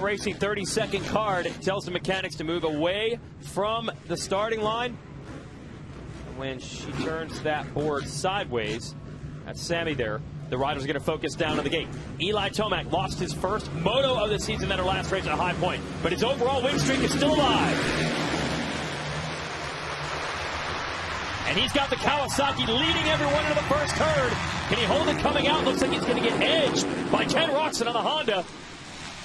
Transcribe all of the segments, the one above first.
Racing 30-second card tells the mechanics to move away from the starting line. When she turns that board sideways, that's Sammy there. The riders are going to focus down on the gate. Eli Tomac lost his first moto of the season at her last race at a high point, but his overall win streak is still alive. And he's got the Kawasaki leading everyone into the first turn. Can he hold it coming out? Looks like he's going to get edged by Ken Roczen on the Honda.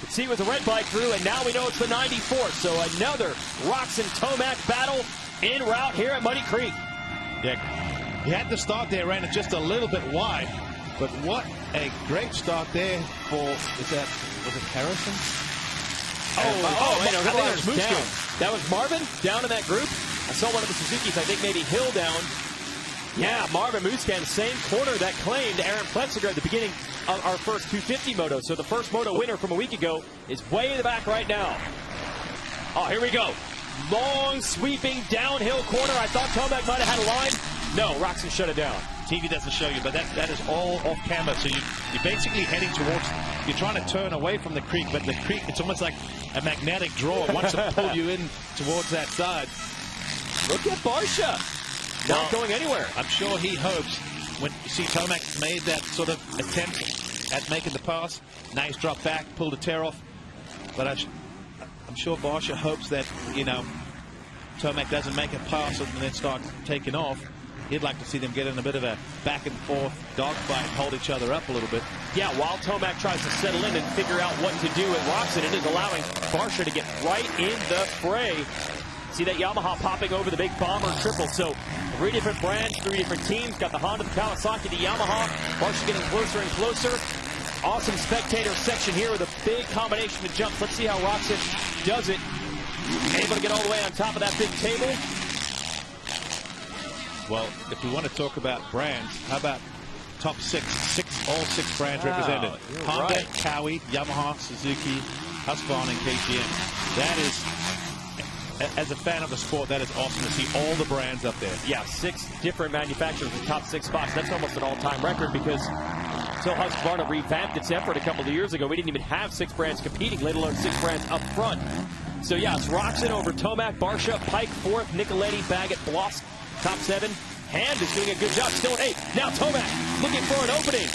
You can see it was a red bike crew, and now we know it's the 94. So another Roczen-Tomac battle en route here at Muddy Creek. Yeah, he had to start there, ran it just a little bit wide. But what a great start there for, was it Harrison? That was Marvin down in that group. I saw one of the Suzukis, I think maybe Hill down. Yeah, Marvin Muscan, same corner that claimed Aaron Pletziger at the beginning of our first 250 moto. So the first moto winner from a week ago is way in the back right now. Oh, here we go. Long, sweeping, downhill corner. I thought Tomac might have had a line. No, Roczen shut it down. TV doesn't show you, but that is all off camera. So you're basically heading towards, you're trying to turn away from the creek, but the creek, it's almost like a magnetic draw. It wants to pull you in towards that side. Look at Barsha. Not going anywhere. I'm sure he hopes, when you see Tomac made that sort of attempt at making the pass, now he's dropped back, pulled a tear off. But I'm sure Barsha hopes that, you know, Tomac doesn't make a pass and then start taking off. He'd like to see them get in a bit of a back and forth dogfight and hold each other up a little bit. Yeah, while Tomac tries to settle in and figure out what to do at Roczen, it is allowing Barsha to get right in the fray. See that Yamaha popping over the big Bomber triple. So 3 different brands, 3 different teams. Got the Honda, the Kawasaki, the Yamaha. Barsha getting closer and closer. Awesome spectator section here with a big combination of jumps. Let's see how Roczen does it. Able to get all the way on top of that big table. Well, if we want to talk about brands, how about top 6? All 6 brands represented. Honda, right. Kawi, Yamaha, Suzuki, Husqvarna, and KTM. That is, as a fan of the sport, that is awesome to see all the brands up there. Yeah, 6 different manufacturers in the top 6 spots. That's almost an all-time record because until Husqvarna revamped its effort a couple of years ago, we didn't even have 6 brands competing, let alone 6 brands up front. So yeah, it's Roczen over Tomac, Barsha, Pike 4th, Nicoletti, Baggett, Bloss, top 7. Hand is doing a good job, still at 8. Now Tomac looking for an opening.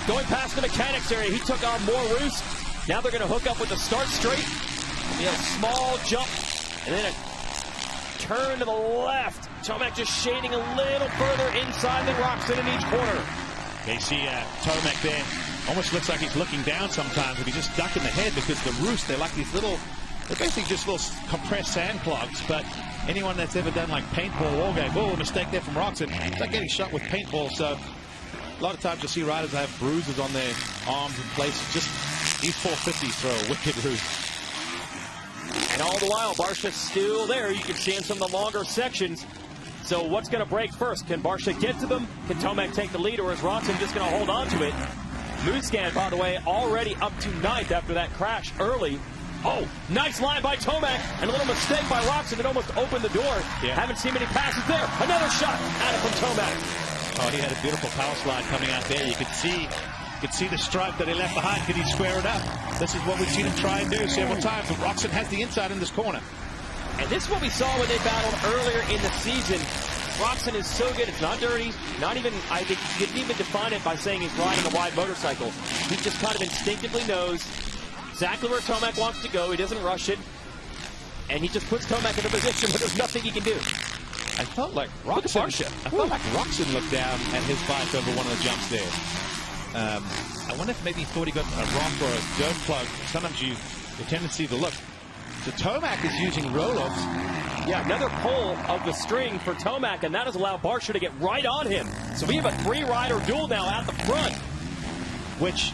Going past the mechanics area, he took on more roost. Now they're going to hook up with the start straight. He had a small jump and then a turn to the left. Tomac just shading a little further inside than Roczen in each corner. They see Tomac there. Almost looks like he's looking down sometimes, but he's just ducking the head because the roost, they're like these little, they're basically just little compressed sand clogs. But anyone that's ever done like paintball war game, oh, a mistake there from Roczen. It's like getting shot with paintball. So a lot of times you'll see riders that have bruises on their arms and places. Just these 450s throw a wicked roost. And all the while, Barsha's still there. You can see in some of the longer sections. So what's going to break first? Can Barsha get to them? Can Tomac take the lead, or is Roczen just going to hold on to it? Moonscan, by the way, already up to 9th after that crash early. Oh, nice line by Tomac, and a little mistake by Roczen that almost opened the door. Yeah. Haven't seen many passes there. Another shot at it from Tomac. Oh, he had a beautiful power slide coming out there. You could see the stripe that he left behind. Could he square it up? This is what we've seen him try and do several times. But Roczen has the inside in this corner. And this is what we saw when they battled earlier in the season. Roczen is so good. It's not dirty. Not even, I think, you didn't even define it by saying he's riding a wide motorcycle. He just kind of instinctively knows exactly where Tomac wants to go. He doesn't rush it. And he just puts Tomac in a position where there's nothing he can do. I felt like Roczen looked down at his bike over one of the jumps there. I wonder if maybe he thought he got a rock or a dirt plug. Sometimes you have a tendency to look. So Tomac is using roll-ups. Yeah, another pull of the string for Tomac, and that has allowed Barsha to get right on him. So we have a 3-rider duel now at the front. Which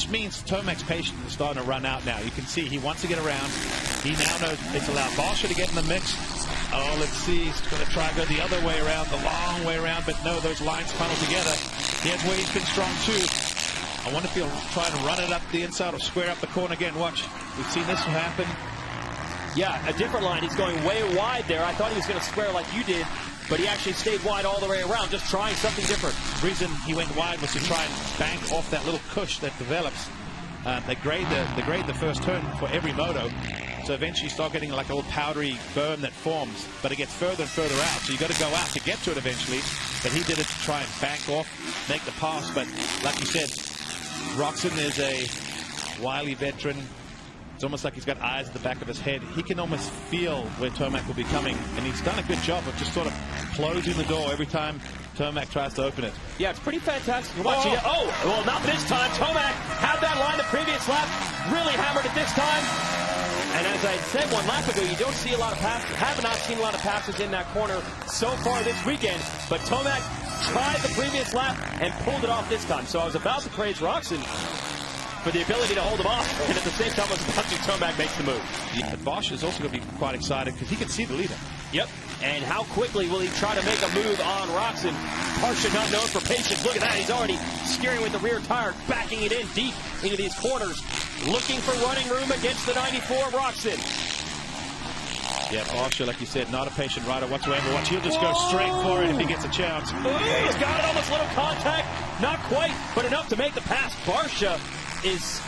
means Tomac's patience is starting to run out now. You can see he wants to get around. He now knows it's allowed Barsha to get in the mix. Oh, let's see. He's going to try to go the other way around, the long way around. But no, those lines funnel together. Here's where he's been strong, too. I wonder if he'll try and run it up the inside or square up the corner again. Watch. We've seen this happen. Yeah, a different line. He's going way wide there. I thought he was going to square like you did, but he actually stayed wide all the way around, just trying something different. The reason he went wide was to try and bank off that little cush that develops. They grade the first turn for every moto. So eventually you start getting like a little powdery berm that forms, but it gets further and further out. So you got to go out to get to it eventually. But he did it to try and bank off, make the pass. But like you said, Roczen is a wily veteran. It's almost like he's got eyes at the back of his head. He can almost feel where Tomac will be coming, and he's done a good job of just sort of closing the door every time Tomac tries to open it. Yeah, it's pretty fantastic watching it. Oh, well, not this time. Tomac had that line the previous lap, really hammered it this time. And as I said one lap ago, you don't see a lot of passes, have not seen a lot of passes in that corner so far this weekend. But Tomac tried the previous lap and pulled it off this time. So I was about to praise Roczen for the ability to hold him off, and at the same time I was about to Tomac makes the move. But Bosch is also going to be quite excited because he can see the leader. Yep. And how quickly will he try to make a move on Roczen? Harsha not known for patience. Look at that. He's already steering with the rear tire, backing it in deep into these corners, looking for running room against the 94 Roczen. Yeah, Bosch, like you said, not a patient rider whatsoever. Watch, he'll just go straight for it if he gets a chance. Ooh, he's got it, almost little contact. Not quite, but enough to make the pass. Barsha is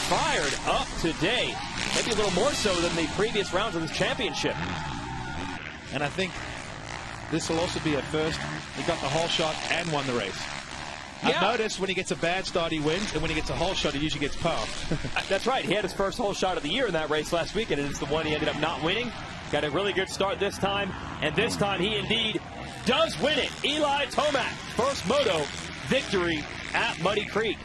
fired up today. Maybe a little more so than the previous rounds of this championship. And I think this will also be a first. He got the whole shot and won the race. Yeah. I've noticed when he gets a bad start, he wins, and when he gets a whole shot, he usually gets power. That's right. He had his first whole shot of the year in that race last weekend, and it's the one he ended up not winning. Got a really good start this time, and this time he indeed does win it. Eli Tomac, first moto victory at Muddy Creek.